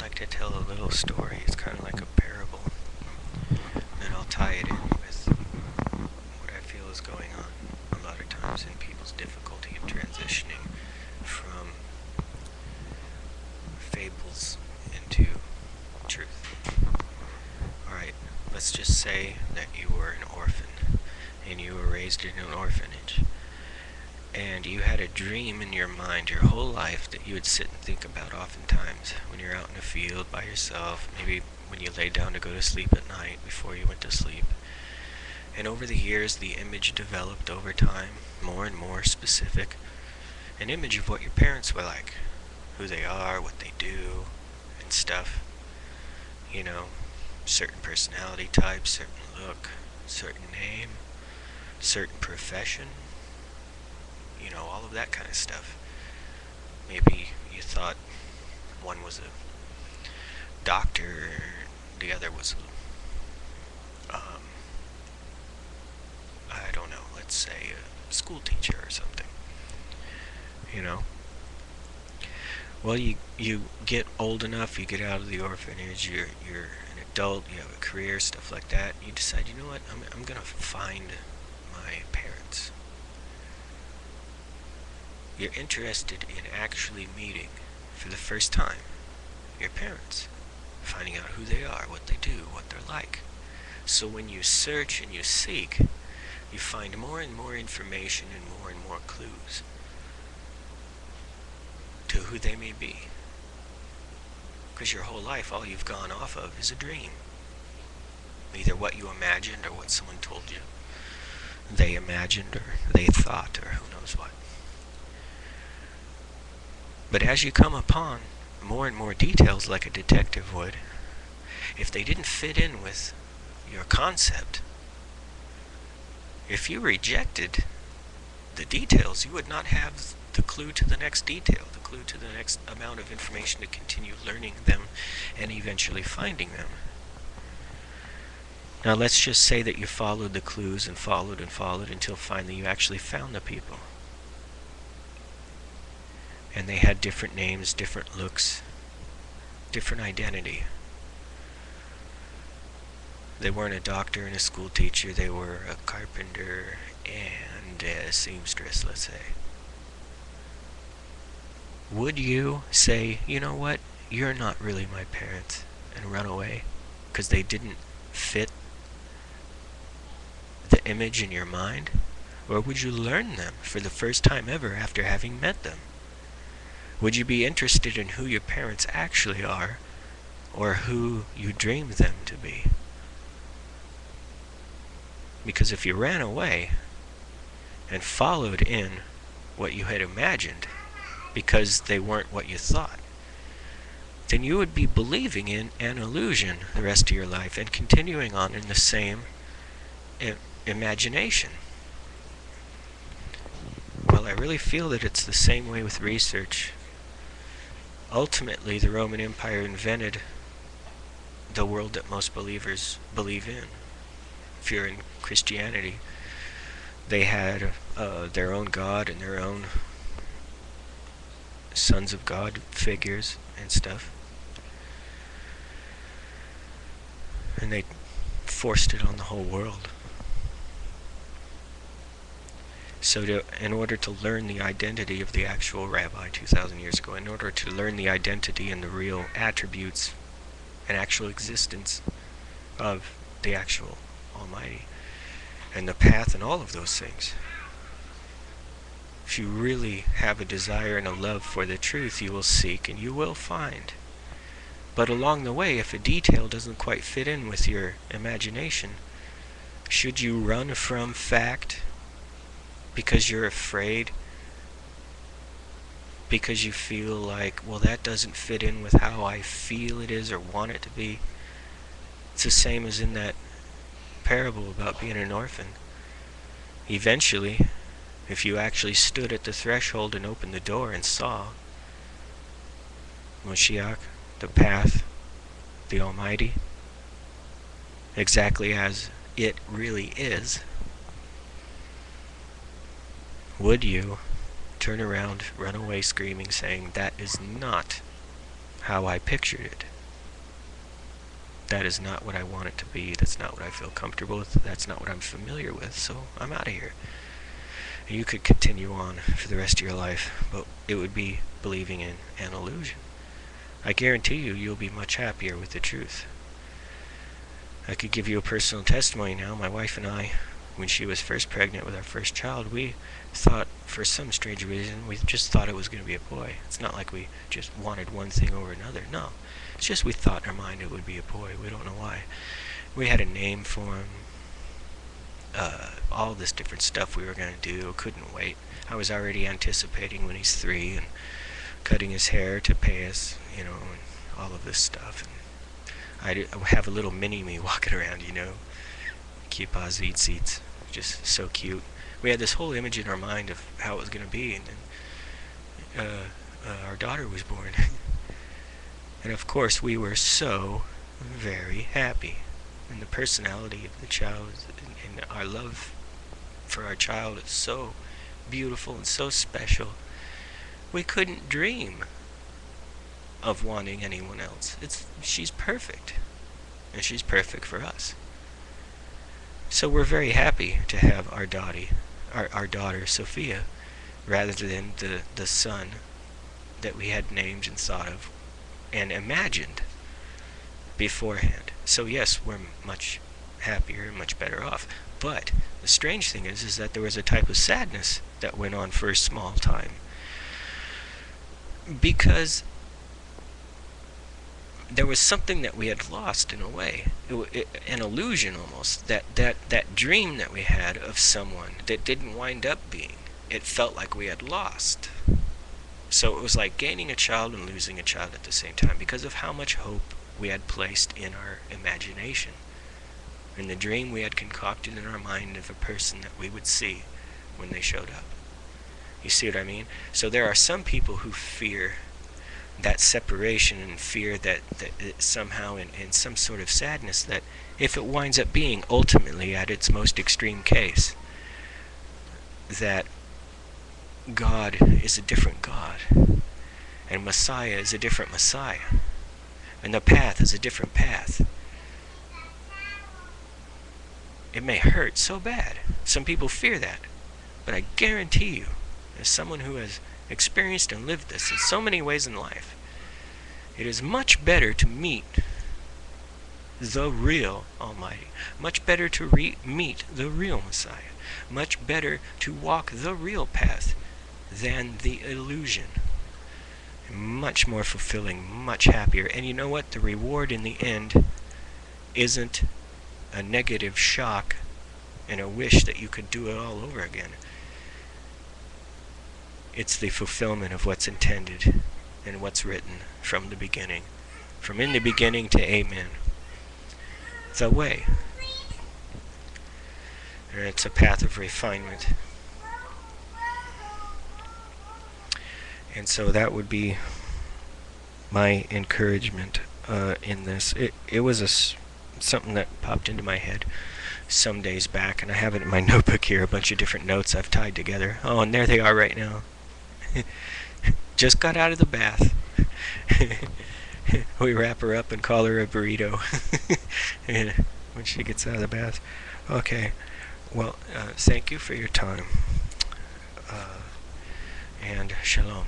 like to tell a little story. It's kind of like a parable. And I'll tie it in with what I feel is going on a lot of times in people's difficulty of transitioning from fables into truth. Alright, let's just say that you were an orphan and you were raised in an orphanage. And you had a dream in your mind your whole life that you would sit and think about oftentimes when you're out in the field by yourself, maybe when you lay down to go to sleep at night before you went to sleep. And over the years, the image developed over time, more and more specific. An image of what your parents were like, who they are, what they do, and stuff. You know, certain personality type, certain look, certain name, certain profession. You know, all of that kind of stuff. Maybe you thought one was a doctor, the other was I don't know, let's say a school teacher or something. You know? Well, you get old enough, you get out of the orphanage, you're an adult, you have a career, stuff like that. You decide, you know what, I'm gonna find my parents. You're interested in actually meeting, for the first time, your parents. Finding out who they are, what they do, what they're like. So when you search and you seek, you find more and more information and more clues to who they may be. Because your whole life, all you've gone off of is a dream. Either what you imagined or what someone told you they imagined or they thought or who knows what. But as you come upon more and more details like a detective would, if they didn't fit in with your concept, if you rejected the details, you would not have the clue to the next detail, the clue to the next amount of information to continue learning them and eventually finding them. Now let's just say that you followed the clues and followed until finally you actually found the people. And they had different names, different looks, different identity. They weren't a doctor and a school teacher, they were a carpenter and a seamstress, let's say. Would you say, you know what, you're not really my parents, and run away because they didn't fit the image in your mind? Or would you learn them for the first time ever after having met them? Would you be interested in who your parents actually are, or who you dreamed them to be? Because if you ran away and followed in what you had imagined because they weren't what you thought, then you would be believing in an illusion the rest of your life and continuing on in the same imagination. Well, I really feel that it's the same way with research. Ultimately, the Roman Empire invented the world that most believers believe in. If you're in Christianity, they had their own God and their own sons of God figures and stuff. And they forced it on the whole world. So in order to learn the identity of the actual rabbi 2,000 years ago, in order to learn the identity and the real attributes and actual existence of the actual Almighty, and the path and all of those things, if you really have a desire and a love for the truth, you will seek and you will find. But along the way, if a detail doesn't quite fit in with your imagination, should you run from fact because you're afraid, because you feel like, well, that doesn't fit in with how I feel it is or want it to be? It's the same as in that parable about being an orphan. Eventually, if you actually stood at the threshold and opened the door and saw Moshiach, the path, the Almighty, exactly as it really is, would you turn around, run away screaming, saying, that is not how I pictured it? That is not what I want it to be. That's not what I feel comfortable with. That's not what I'm familiar with. So I'm out of here. And you could continue on for the rest of your life, but it would be believing in an illusion. I guarantee you, you'll be much happier with the truth. I could give you a personal testimony now. My wife and I, when she was first pregnant with our first child, we thought, for some strange reason, we just thought it was going to be a boy. It's not like we just wanted one thing over another. No. It's just we thought in our mind it would be a boy. We don't know why. We had a name for him. All this different stuff we were going to do. Couldn't wait. I was already anticipating when he's 3 and cutting his hair to pay us, and all of this stuff. And I have a little mini-me walking around, Keep Oz eat seats. Just so cute. We had this whole image in our mind of how it was going to be, and then our daughter was born. And of course we were so very happy. And the personality of the child and our love for our child is so beautiful and so special. We couldn't dream of wanting anyone else. She's perfect. And she's perfect for us. So we're very happy to have our daughter Sophia, rather than the son that we had named and thought of and imagined beforehand. So yes, we're much happier and much better off. But the strange thing is that there was a type of sadness that went on for a small time, because there was something that we had lost in a way, an illusion almost, that dream that we had of someone that didn't wind up being. It felt like we had lost. So it was like gaining a child and losing a child at the same time, because of how much hope we had placed in our imagination, in the dream we had concocted in our mind of a person that we would see when they showed up. You see what I mean? So there are some people who fear that separation and fear that somehow in some sort of sadness, that if it winds up being ultimately at its most extreme case, that God is a different God, and Messiah is a different Messiah, and the path is a different path. It may hurt so bad. Some people fear that. But I guarantee you, as someone who has experienced and lived this in so many ways in life, it is much better to meet the real Almighty. Much better to meet the real Messiah. Much better to walk the real path than the illusion. Much more fulfilling, much happier. And you know what? The reward in the end isn't a negative shock and a wish that you could do it all over again. It's the fulfillment of what's intended and what's written from the beginning. From in the beginning to amen. The way. And it's a path of refinement. And so that would be my encouragement in this. It was something that popped into my head some days back, and I have it in my notebook here, a bunch of different notes I've tied together. Oh, and there they are right now. Just got out of the bath. We wrap her up and call her a burrito when she gets out of the bath. Okay, well, thank you for your time, and shalom.